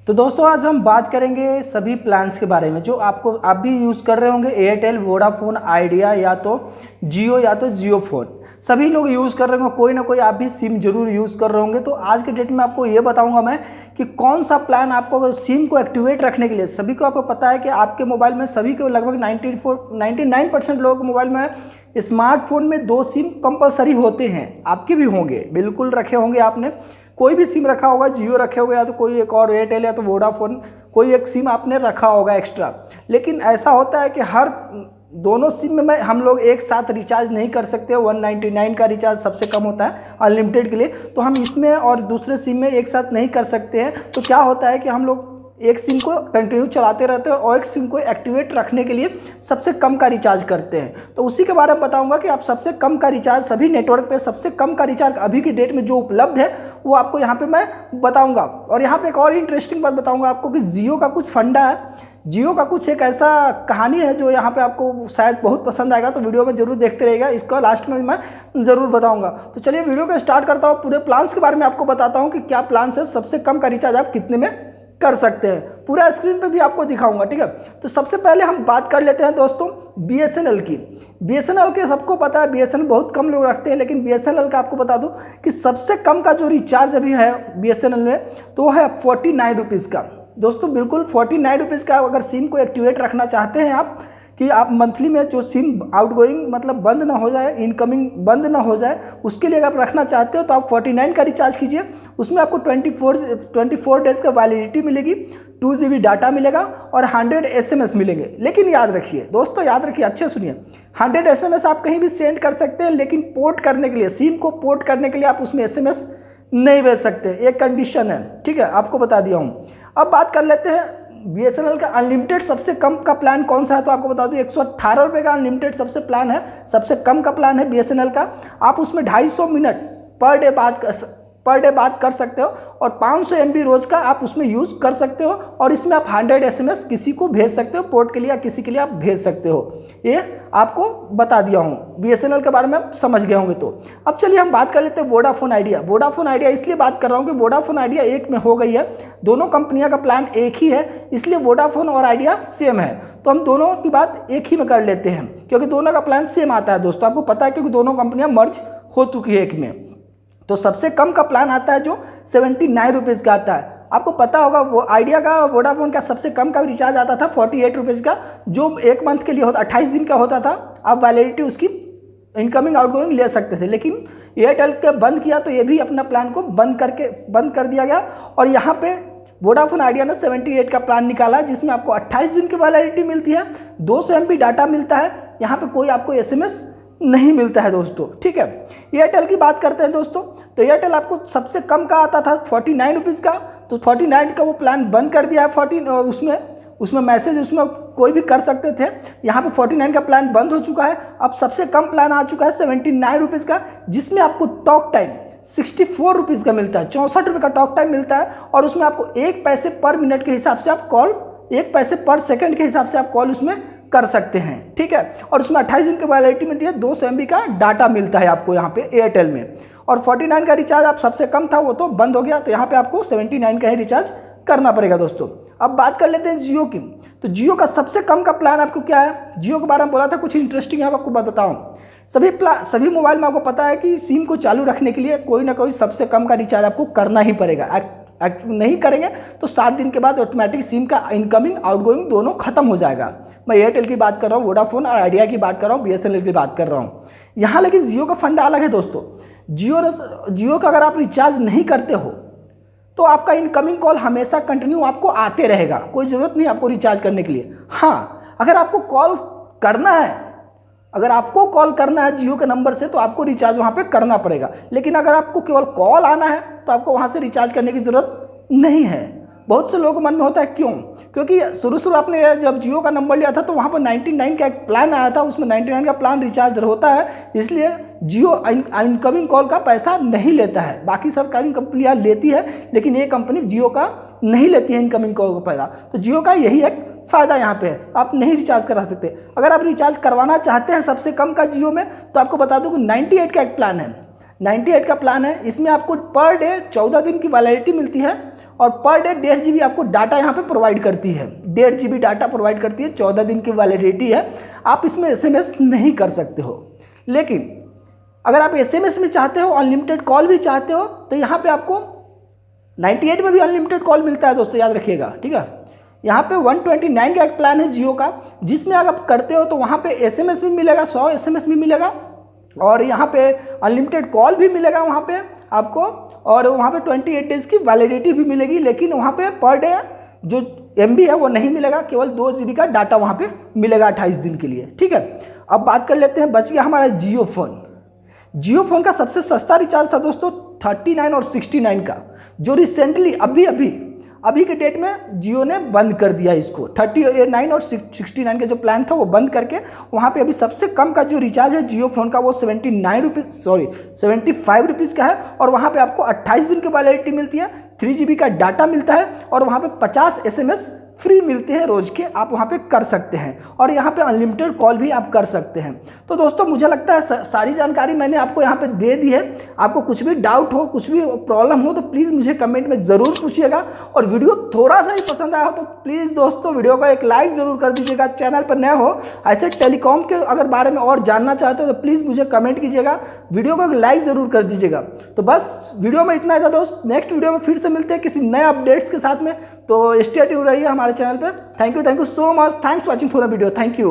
तो दोस्तों आज हम बात करेंगे सभी प्लान्स के बारे में जो आप भी यूज़ कर रहे होंगे। एयरटेल, वोडाफोन, आइडिया या तो जियो फ़ोन, सभी लोग यूज़ कर रहे होंगे। कोई ना कोई आप भी सिम जरूर यूज़ कर रहे होंगे। तो आज के डेट में आपको ये बताऊंगा मैं कि कौन सा प्लान आपको सिम को एक्टिवेट रखने के लिए। सभी को आपको पता है कि आपके मोबाइल में सभी के लगभग 99% लोगों के मोबाइल में स्मार्टफोन में 2 सिम कंपलसरी होते हैं। आपके भी होंगे, बिल्कुल रखे होंगे आपने। कोई भी सिम रखा होगा, जियो रखे होगा या तो कोई एक और एयरटेल या तो वोडाफोन, कोई एक सिम आपने रखा होगा एक्स्ट्रा। लेकिन ऐसा होता है कि हर दोनों सिम में हम लोग एक साथ रिचार्ज नहीं कर सकते। 199 का रिचार्ज सबसे कम होता है अनलिमिटेड के लिए, तो हम इसमें और दूसरे सिम में एक साथ नहीं कर सकते हैं। तो क्या होता है कि हम लोग एक सिम को कंटिन्यू चलाते रहते हैं और एक सिम को एक्टिवेट रखने के लिए सबसे कम का रिचार्ज करते हैं। तो उसी के बारे में बताऊंगा कि आप सबसे कम का रिचार्ज सभी नेटवर्क पे सबसे कम का रिचार्ज अभी की डेट में जो उपलब्ध है वो आपको यहाँ पे मैं बताऊंगा। और यहाँ पे एक और इंटरेस्टिंग बात बताऊंगा आपको कि जियो का कुछ फंडा है, जियो का कुछ एक ऐसा कहानी है जो यहाँ पे आपको शायद बहुत पसंद आएगा। तो वीडियो में जरूर देखते रहिएगा, इसको लास्ट में मैं ज़रूर बताऊंगा। तो चलिए वीडियो को स्टार्ट करता हूँ। पूरे प्लान्स के बारे में आपको बताता हूँ कि क्या प्लान्स है, सबसे कम का रिचार्ज आप कितने में कर सकते हैं, पूरा स्क्रीन पे भी आपको दिखाऊंगा। ठीक है, तो सबसे पहले हम बात कर लेते हैं दोस्तों बीएसएनएल की। बीएसएनएल के सबको पता है, बीएसएनएल बहुत कम लोग रखते हैं, लेकिन बीएसएनएल का आपको बता दूं कि सबसे कम का जो रिचार्ज अभी है बीएसएनएल में तो है 49 रुपीज़ का। दोस्तों बिल्कुल 49 रुपीज़ का अगर सिम को एक्टिवेट रखना चाहते हैं आप कि आप मंथली में जो सिम आउटगोइंग मतलब बंद ना हो जाए, इनकमिंग बंद ना हो जाए, उसके लिए अगर आप रखना चाहते हो तो आप 49 का रिचार्ज कीजिए। उसमें आपको 24 डेज़ का वैलिडिटी मिलेगी, 2 GB डाटा मिलेगा और 100 SMS मिलेंगे। लेकिन याद रखिए दोस्तों, याद रखिए, अच्छे सुनिए, 100 SMS आप कहीं भी सेंड कर सकते हैं, लेकिन पोर्ट करने के लिए, सिम को पोर्ट करने के लिए आप उसमें SMS नहीं भेज सकते, एक कंडीशन है। ठीक है, आपको बता दिया हूँ। अब बात कर लेते हैं बीएसएनएल का अनलिमिटेड सबसे कम का प्लान कौन सा है। तो आपको बता दूं 118 रुपये का अनलिमिटेड सबसे प्लान है, सबसे कम का प्लान है बीएसएनएल का। आप उसमें 250 मिनट पर डे बात कर सकते हो और 500 MB रोज का आप उसमें यूज़ कर सकते हो। और इसमें आप 100 SMS किसी को भेज सकते हो, पोर्ट के लिए या किसी के लिए आप भेज सकते हो। ये आपको बता दिया हूँ, बीएसएनएल के बारे में आप समझ गए होंगे। तो अब चलिए हम बात कर लेते हैं वोडाफोन आइडिया। वोडाफोन आइडिया इसलिए बात कर रहा हूँ कि वोडाफोन आइडिया एक में हो गई है, दोनों कंपनियों का प्लान एक ही है, इसलिए वोडाफोन और आइडिया सेम है। तो हम दोनों की बात एक ही में कर लेते हैं क्योंकि दोनों का प्लान सेम आता है दोस्तों, आपको पता है, क्योंकि दोनों कंपनियां मर्ज हो चुकी है एक में। तो सबसे कम का प्लान आता है जो 79 रुपीज़ का आता है। आपको पता होगा वो आइडिया का, वोडाफोन का सबसे कम का रिचार्ज आता था 48 रुपीज़ का, जो एक मंथ के लिए होता, 28 दिन का होता था। आप वैलिडिटी उसकी इनकमिंग आउटगोइंग ले सकते थे, लेकिन एयरटेल के बंद किया तो ये भी अपना प्लान को बंद कर दिया गया। और यहाँ पे वोडाफोन आइडिया ने 78 का प्लान निकाला जिसमें आपको 28 दिन की वैलिडिटी मिलती है, 200 MB डाटा मिलता है, यहाँ पे कोई आपको SMS नहीं मिलता है दोस्तों। ठीक है, एयरटेल की बात करते हैं दोस्तों। तो एयरटेल आपको सबसे कम का आता था 49 रुपीज़ का, तो 49 का वो प्लान बंद कर दिया है। उसमें मैसेज उसमें कोई भी कर सकते थे, यहाँ पे 49 का प्लान बंद हो चुका है। अब सबसे कम प्लान आ चुका है 79 रुपीज़ का, जिसमें आपको टॉक टाइम 64 रुपीज़ का मिलता है, 64 रुपये का टॉक टाइम मिलता है। और उसमें आपको 1 पैसे पर मिनट के हिसाब से आप कॉल, 1 पैसे पर सेकंड के हिसाब से आप कॉल उसमें कर सकते हैं। ठीक है, और उसमें 28 दिन की वैलिडिटी मिलती है, 200 MB का डाटा मिलता है आपको यहाँ पे एयरटेल में। और 49 का रिचार्ज आप सबसे कम था वो तो बंद हो गया, तो यहाँ पे आपको 79 का ही रिचार्ज करना पड़ेगा दोस्तों। अब बात कर लेते हैं जियो की। तो जियो का सबसे कम का प्लान आपको क्या है, जियो के बारे में बोला था कुछ इंटरेस्टिंग है, आपको बताता हूँ। सभी मोबाइल में आपको पता है कि सिम को चालू रखने के लिए कोई ना कोई सबसे कम का रिचार्ज आपको करना ही पड़ेगा। नहीं करेंगे तो 7 दिन के बाद ऑटोमेटिक सिम का इनकमिंग आउटगोइंग दोनों खत्म हो जाएगा। मैं एयरटेल की बात कर रहा हूँ, वोडाफोन और आइडिया की बात कर रहा हूँ, बीएसएनएल की बात कर रहा हूँ यहाँ। लेकिन जियो का फंडा अलग है दोस्तों। जियो का अगर आप रिचार्ज नहीं करते हो तो आपका इनकमिंग कॉल हमेशा कंटिन्यू आपको आते रहेगा, कोई ज़रूरत नहीं आपको रिचार्ज करने के लिए। हाँ, अगर आपको कॉल करना है जियो के नंबर से तो आपको रिचार्ज वहाँ पे करना पड़ेगा। लेकिन अगर आपको केवल कॉल आना है तो आपको वहाँ से रिचार्ज करने की ज़रूरत नहीं है। बहुत से लोगों के मन में होता है क्यों, क्योंकि शुरू आपने जब जियो का नंबर लिया था तो वहाँ पर 99 का एक प्लान आया था, उसमें 99 का प्लान रिचार्ज होता है, इसलिए जियो इनकमिंग कॉल का पैसा नहीं लेता है। बाकी सरकारी कंपनियाँ लेती है, लेकिन ये कंपनी जियो का नहीं लेती है इनकमिंग कॉल का पैसा। तो जियो का यही एक फ़ायदा यहाँ पे है, आप नहीं रिचार्ज करा सकते। अगर आप रिचार्ज करवाना चाहते हैं सबसे कम का जियो में, तो आपको बता दूँ कि 98 का एक प्लान है, 98 का प्लान है। इसमें आपको पर डे 14 दिन की वैलिडिटी मिलती है और पर डे 1.5 GB आपको डाटा यहाँ पे प्रोवाइड करती है, 1.5 GB डाटा प्रोवाइड करती है, 14 दिन की वैलिडिटी है। आप इसमें SMS नहीं कर सकते हो, लेकिन अगर आप SMS में चाहते हो, अनलिमिटेड कॉल भी चाहते हो, तो यहाँ पे आपको 98 में भी अनलिमिटेड कॉल मिलता है दोस्तों, याद रखिएगा, ठीक है। यहाँ पे 129 का एक प्लान है जियो का, जिसमें अगर आप करते हो तो वहाँ पे SMS भी मिलेगा, 100 SMS भी मिलेगा, और यहाँ पे अनलिमिटेड कॉल भी मिलेगा वहाँ पे आपको, और वहाँ पे 28 डेज की वैलिडिटी भी मिलेगी। लेकिन वहाँ पे पर डे जो MB है वो नहीं मिलेगा, केवल 2 GB का डाटा वहाँ पे मिलेगा 28 दिन के लिए, ठीक है। अब बात कर लेते हैं, बच गया हमारा जियो फोन। जियो फोन का सबसे सस्ता रिचार्ज था दोस्तों 39 और 69 का, जो रिसेंटली अभी के डेट में जियो ने बंद कर दिया इसको। 39 और 69 का जो प्लान था वो बंद करके वहाँ पे अभी सबसे कम का जो रिचार्ज है जियो फोन का वो 75 रुपीज़ का है, और वहाँ पे आपको 28 दिन की वैलिडिटी मिलती है, 3 GB का डाटा मिलता है, और वहाँ पे 50 SMS फ्री मिलते हैं रोज के, आप वहाँ पे कर सकते हैं, और यहाँ पे अनलिमिटेड कॉल भी आप कर सकते हैं। तो दोस्तों मुझे लगता है सारी जानकारी मैंने आपको यहाँ पे दे दी है। आपको कुछ भी डाउट हो, कुछ भी प्रॉब्लम हो, तो प्लीज़ मुझे कमेंट में ज़रूर पूछिएगा, और वीडियो थोड़ा सा ही पसंद आया हो तो प्लीज़ दोस्तों वीडियो को एक लाइक ज़रूर कर दीजिएगा। चैनल पर नए हो, ऐसे टेलीकॉम के अगर बारे में और जानना चाहते हो तो प्लीज़ मुझे कमेंट कीजिएगा, वीडियो को एक लाइक ज़रूर कर दीजिएगा। तो बस वीडियो में इतना ही था दोस्त, नेक्स्ट वीडियो में फिर से मिलते हैं किसी नए अपडेट्स के साथ में, तो स्टे ट्यून्ड रहिए हमारे चैनल पे। Thank you so much, thanks watching for a video, thank you.